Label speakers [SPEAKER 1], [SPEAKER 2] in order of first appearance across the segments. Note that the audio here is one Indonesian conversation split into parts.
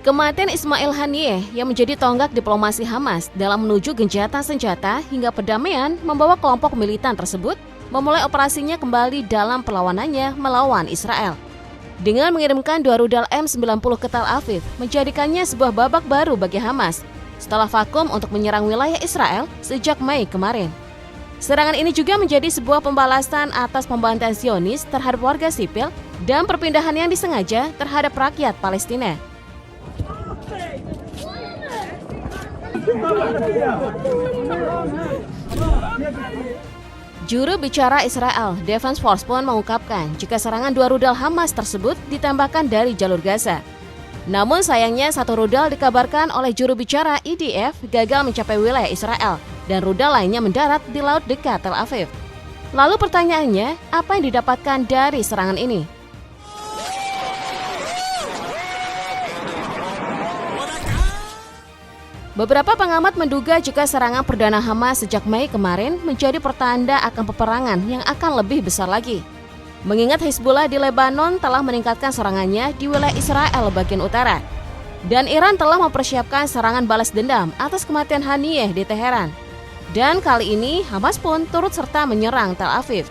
[SPEAKER 1] Kematian Ismail Haniyeh yang menjadi tonggak diplomasi Hamas dalam menuju gencatan senjata hingga perdamaian membawa kelompok militan tersebut memulai operasinya kembali dalam perlawanannya melawan Israel. Dengan mengirimkan 2 rudal M90 ke Tel Aviv, menjadikannya sebuah babak baru bagi Hamas setelah vakum untuk menyerang wilayah Israel sejak Mei kemarin. Serangan ini juga menjadi sebuah pembalasan atas pembantaian Zionis terhadap warga sipil dan perpindahan yang disengaja terhadap rakyat Palestina. Juru bicara Israel, Defense Force pun mengungkapkan jika serangan 2 rudal Hamas tersebut ditembakkan dari jalur Gaza. Namun sayangnya 1 rudal dikabarkan oleh juru bicara IDF gagal mencapai wilayah Israel dan rudal lainnya mendarat di laut dekat Tel Aviv. Lalu pertanyaannya, apa yang didapatkan dari serangan ini? Beberapa pengamat menduga jika serangan perdana Hamas sejak Mei kemarin menjadi pertanda akan peperangan yang akan lebih besar lagi. Mengingat Hizbullah di Lebanon telah meningkatkan serangannya di wilayah Israel bagian utara. Dan Iran telah mempersiapkan serangan balas dendam atas kematian Haniyeh di Teheran. Dan kali ini Hamas pun turut serta menyerang Tel Aviv.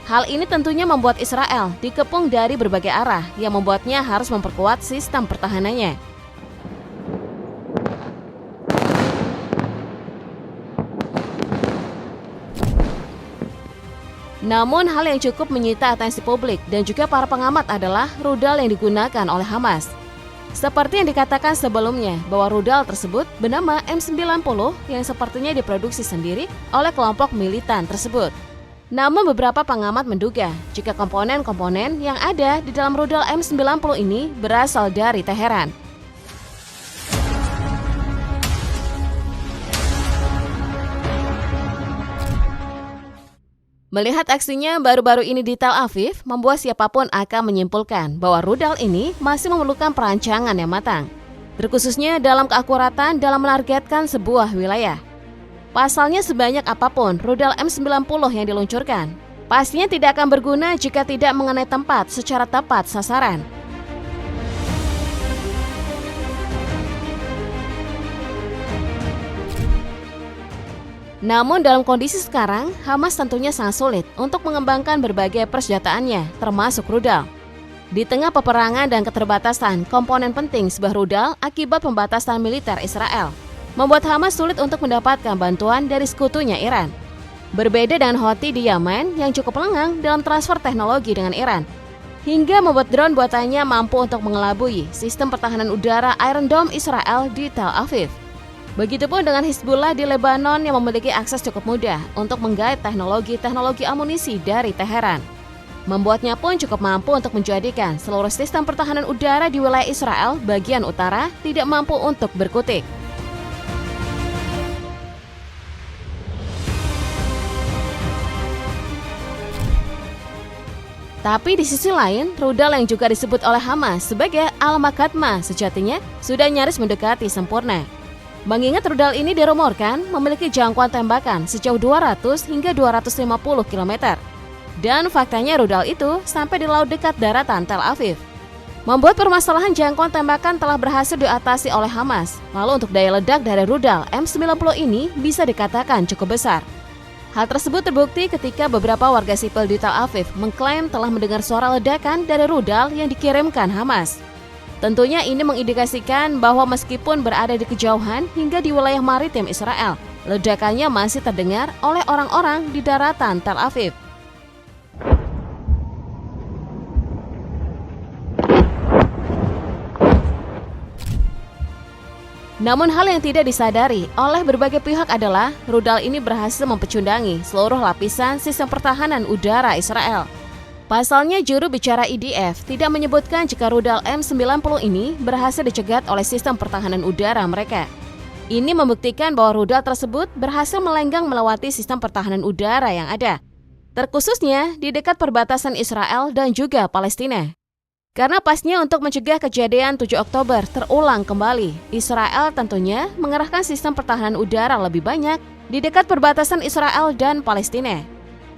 [SPEAKER 1] Hal ini tentunya membuat Israel dikepung dari berbagai arah yang membuatnya harus memperkuat sistem pertahanannya. Namun hal yang cukup menyita atensi publik dan juga para pengamat adalah rudal yang digunakan oleh Hamas. Seperti yang dikatakan sebelumnya bahwa rudal tersebut bernama M90 yang sepertinya diproduksi sendiri oleh kelompok militan tersebut. Namun beberapa pengamat menduga jika komponen-komponen yang ada di dalam rudal M90 ini berasal dari Teheran. Melihat aksinya baru-baru ini di Tel Aviv, membuat siapapun akan menyimpulkan bahwa rudal ini masih memerlukan perancangan yang matang, terkhususnya dalam keakuratan dalam menargetkan sebuah wilayah. Pasalnya sebanyak apapun rudal M90 yang diluncurkan, pastinya tidak akan berguna jika tidak mengenai tempat secara tepat sasaran. Namun dalam kondisi sekarang, Hamas tentunya sangat sulit untuk mengembangkan berbagai persenjataannya, termasuk rudal. Di tengah peperangan dan keterbatasan komponen penting sebuah rudal akibat pembatasan militer Israel, membuat Hamas sulit untuk mendapatkan bantuan dari sekutunya Iran. Berbeda dengan Houthi di Yaman yang cukup lengang dalam transfer teknologi dengan Iran, hingga membuat drone buatannya mampu untuk mengelabui sistem pertahanan udara Iron Dome Israel di Tel Aviv. Begitupun dengan Hizbullah di Lebanon yang memiliki akses cukup mudah untuk menggait teknologi amunisi dari Teheran. Membuatnya pun cukup mampu untuk menjadikan seluruh sistem pertahanan udara di wilayah Israel bagian utara tidak mampu untuk berkutik. Tapi di sisi lain, rudal yang juga disebut oleh Hamas sebagai Al-Makatma sejatinya sudah nyaris mendekati sempurna. Mengingat rudal ini dirumorkan memiliki jangkauan tembakan sejauh 200 hingga 250 km. Dan faktanya rudal itu sampai di laut dekat daratan Tel Aviv. Membuat permasalahan jangkauan tembakan telah berhasil diatasi oleh Hamas. Lalu untuk daya ledak dari rudal M90 ini bisa dikatakan cukup besar. Hal tersebut terbukti ketika beberapa warga sipil di Tel Aviv mengklaim telah mendengar suara ledakan dari rudal yang dikirimkan Hamas. Tentunya ini mengindikasikan bahwa meskipun berada di kejauhan hingga di wilayah maritim Israel, ledakannya masih terdengar oleh orang-orang di daratan Tel Aviv. Namun hal yang tidak disadari oleh berbagai pihak adalah rudal ini berhasil mempecundangi seluruh lapisan sistem pertahanan udara Israel. Pasalnya juru bicara IDF tidak menyebutkan jika rudal M90 ini berhasil dicegat oleh sistem pertahanan udara mereka. Ini membuktikan bahwa rudal tersebut berhasil melenggang melewati sistem pertahanan udara yang ada, terkhususnya di dekat perbatasan Israel dan juga Palestina. Karena pasnya untuk mencegah kejadian 7 Oktober terulang kembali, Israel tentunya mengerahkan sistem pertahanan udara lebih banyak di dekat perbatasan Israel dan Palestina.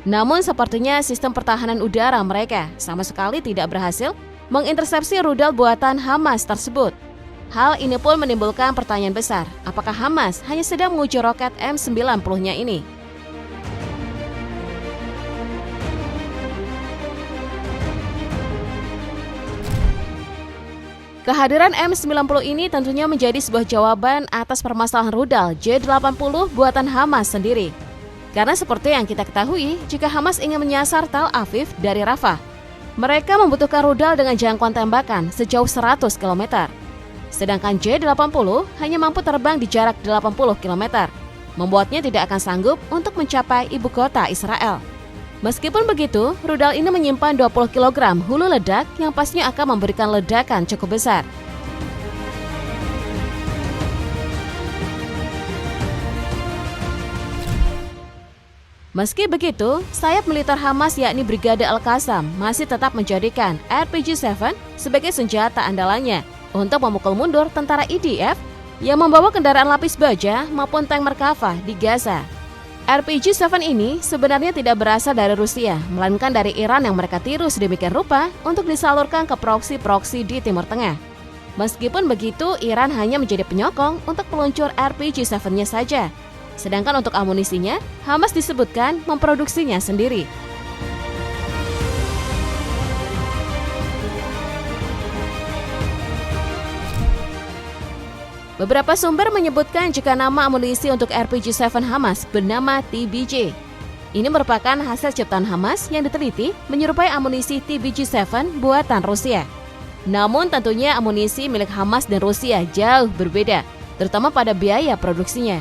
[SPEAKER 1] Namun sepertinya sistem pertahanan udara mereka sama sekali tidak berhasil mengintersepsi rudal buatan Hamas tersebut. Hal ini pun menimbulkan pertanyaan besar, apakah Hamas hanya sedang menguji roket M90-nya ini? Kehadiran M90 ini tentunya menjadi sebuah jawaban atas permasalahan rudal J80 buatan Hamas sendiri. Karena seperti yang kita ketahui, jika Hamas ingin menyasar Tel Aviv dari Rafah, mereka membutuhkan rudal dengan jangkauan tembakan sejauh 100 km. Sedangkan J80 hanya mampu terbang di jarak 80 km, membuatnya tidak akan sanggup untuk mencapai ibu kota Israel. Meskipun begitu, rudal ini menyimpan 20 kg hulu ledak yang pastinya akan memberikan ledakan cukup besar. Meski begitu, sayap militer Hamas yakni Brigade Al-Qassam masih tetap menjadikan RPG-7 sebagai senjata andalannya untuk memukul mundur tentara IDF yang membawa kendaraan lapis baja maupun tank Merkava di Gaza. RPG-7 ini sebenarnya tidak berasal dari Rusia, melainkan dari Iran yang mereka tiru sedemikian rupa untuk disalurkan ke proksi-proksi di Timur Tengah. Meskipun begitu, Iran hanya menjadi penyokong untuk peluncur RPG-7-nya saja. Sedangkan untuk amunisinya, Hamas disebutkan memproduksinya sendiri. Beberapa sumber menyebutkan jika nama amunisi untuk RPG-7 Hamas bernama TBJ. Ini merupakan hasil ciptaan Hamas yang diteliti menyerupai amunisi TBJ-7 buatan Rusia. Namun tentunya amunisi milik Hamas dan Rusia jauh berbeda, terutama pada biaya produksinya.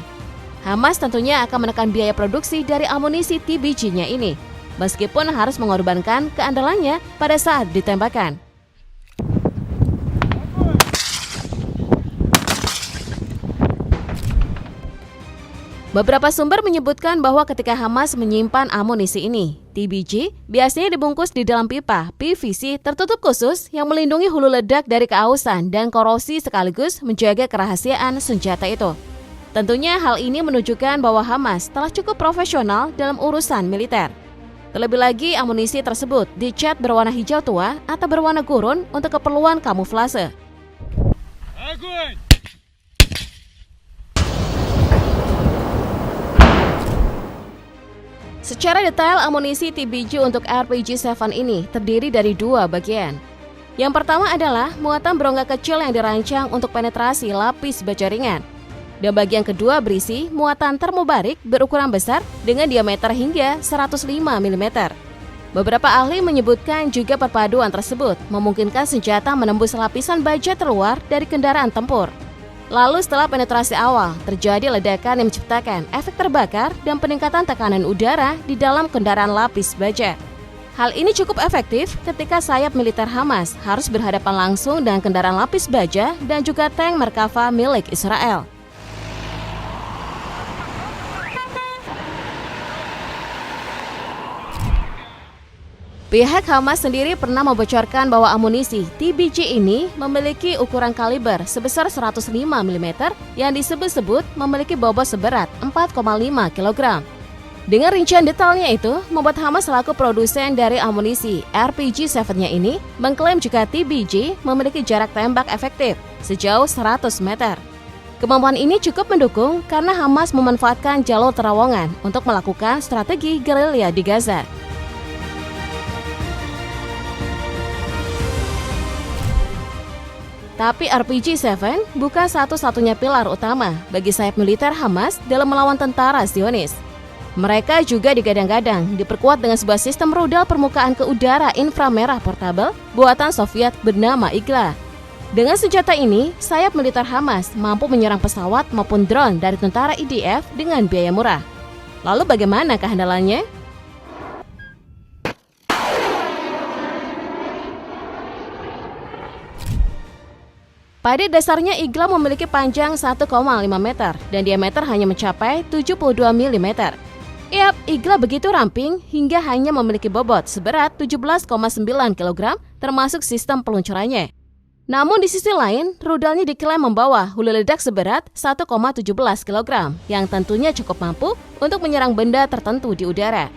[SPEAKER 1] Hamas tentunya akan menekan biaya produksi dari amunisi TBJ-nya ini, meskipun harus mengorbankan keandalannya pada saat ditembakkan. Beberapa sumber menyebutkan bahwa ketika Hamas menyimpan amunisi ini, TBJ biasanya dibungkus di dalam pipa PVC tertutup khusus yang melindungi hulu ledak dari keausan dan korosi sekaligus menjaga kerahasiaan senjata itu. Tentunya hal ini menunjukkan bahwa Hamas telah cukup profesional dalam urusan militer. Terlebih lagi, amunisi tersebut dicat berwarna hijau tua atau berwarna gurun untuk keperluan kamuflase. Secara detail, amunisi TBJ untuk RPG-7 ini terdiri dari dua bagian. Yang pertama adalah muatan berongga kecil yang dirancang untuk penetrasi lapis baja ringan. Dan bagian kedua berisi muatan termobarik berukuran besar dengan diameter hingga 105 mm. Beberapa ahli menyebutkan juga perpaduan tersebut memungkinkan senjata menembus lapisan baja terluar dari kendaraan tempur. Lalu setelah penetrasi awal, terjadi ledakan yang menciptakan efek terbakar dan peningkatan tekanan udara di dalam kendaraan lapis baja. Hal ini cukup efektif ketika sayap militer Hamas harus berhadapan langsung dengan kendaraan lapis baja dan juga tank Merkava milik Israel. Pihak Hamas sendiri pernah membocorkan bahwa amunisi TBJ ini memiliki ukuran kaliber sebesar 105 mm yang disebut-sebut memiliki bobot seberat 4,5 kg. Dengan rincian detailnya itu, membuat Hamas selaku produsen dari amunisi RPG-7-nya ini mengklaim jika TBJ memiliki jarak tembak efektif sejauh 100 meter. Kemampuan ini cukup mendukung karena Hamas memanfaatkan jalur terowongan untuk melakukan strategi gerilya di Gaza. Tapi RPG-7 bukan satu-satunya pilar utama bagi sayap militer Hamas dalam melawan tentara Zionis. Mereka juga digadang-gadang diperkuat dengan sebuah sistem rudal permukaan ke udara inframerah portabel buatan Soviet bernama Igla. Dengan senjata ini, sayap militer Hamas mampu menyerang pesawat maupun drone dari tentara IDF dengan biaya murah. Lalu bagaimana kehandalannya? Pada dasarnya Igla memiliki panjang 1,5 meter dan diameter hanya mencapai 72 mm. Yap, Igla begitu ramping hingga hanya memiliki bobot seberat 17,9 kg termasuk sistem peluncurannya. Namun di sisi lain, rudalnya diklaim membawa hulu ledak seberat 1,17 kg yang tentunya cukup mampu untuk menyerang benda tertentu di udara.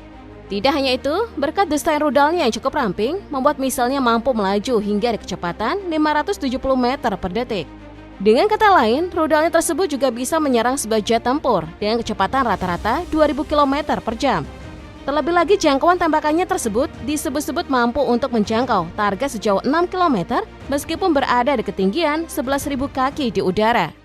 [SPEAKER 1] Tidak hanya itu, berkat desain rudalnya yang cukup ramping, membuat misilnya mampu melaju hingga kecepatan 570 meter per detik. Dengan kata lain, rudalnya tersebut juga bisa menyerang sebuah jet tempur dengan kecepatan rata-rata 2000 km per jam. Terlebih lagi jangkauan tembakannya tersebut disebut-sebut mampu untuk menjangkau target sejauh 6 km meskipun berada di ketinggian 11.000 kaki di udara.